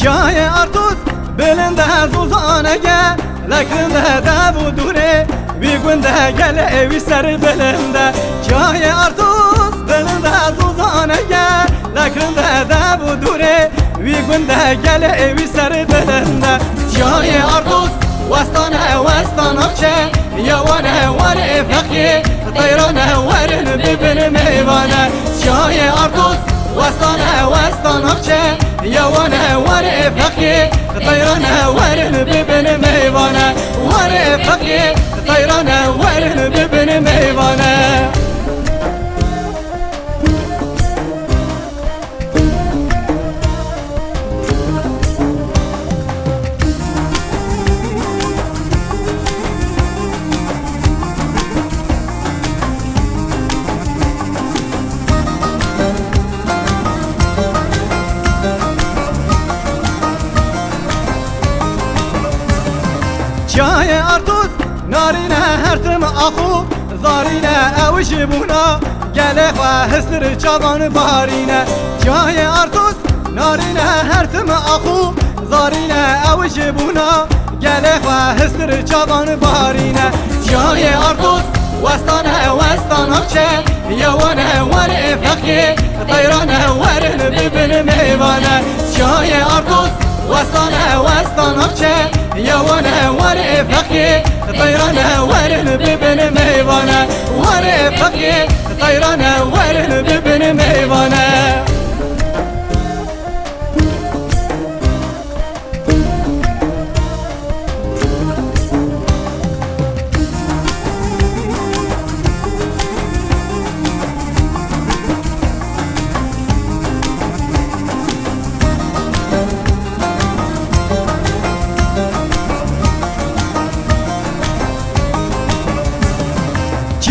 جای ارتوس بلنده زوزانگه لکنده دبو دوره بیگونده گل اوی سر بلنده جای ارتوس بلنده زوزانگه لکنده دبو دوره بیگونده گل اوی سر بلنده جای ارتوس وستانه چه یوانه ور فقیه طیرانه ورن ببن میوانه جای ارتوس وستانه چه یوانه ور فقیه طیرانه ورن ببن میوانه ور فقیه طیرانه ورن ببن میوانه جای ارتوس نارینه هرتم آخو زارینه اوش بونا گله خواه هستر چابان بارینه جای ارتوس نارینه هرتم آخو زارینه اوش بونا گله خواه هستر چابان بارینه جای ارتوس وستانه چه یوانه ور فقیه طیرانه ورن ببن میوانه جای ارتوس وستانه چه یوانه ور فقیه طیرانه ورن ببن میوانه ور فقیه طیرانه ورن ببن میوانه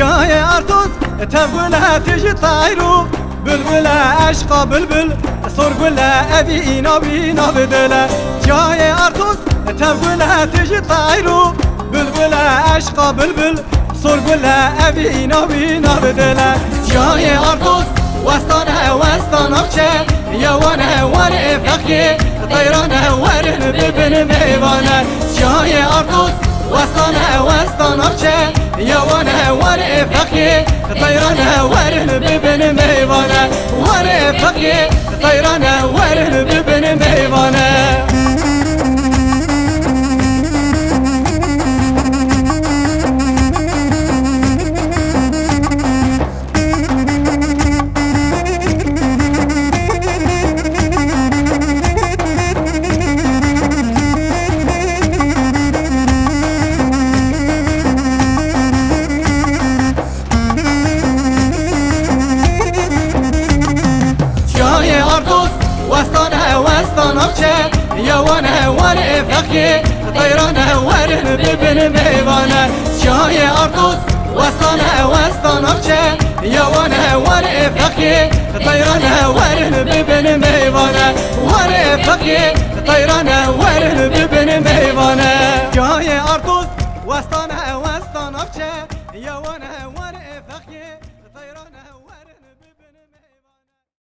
جای ارتوس تبگله تجی طایرو بلبله عشقا بلبل سرگله ابی اینا بینا بدله جای ارتوس تبگله تجی طایرو بلبله عشقا بلبل سرگله ابی اینا بینا بدله جای ارتوس وستانه چه یوانه ور فقیه طیرانه ورن ببن میوانه جای ارتوس وستانه چه یوانه ور فقیه طیرانه ورن ببن میوانه ور فقیه طیرانه ورن ببن میوانه وستانه چه یوانه ور فقیه طیرانه ورن ببن میوانه جای ارتوس وستانه چه یوانه ور فقیه طیرانه ورن ببن میوانه ور فقیه طیرانه ورن ببن میوانه جای ارتوس وستانه چه یوانه ور فقیه طیرانه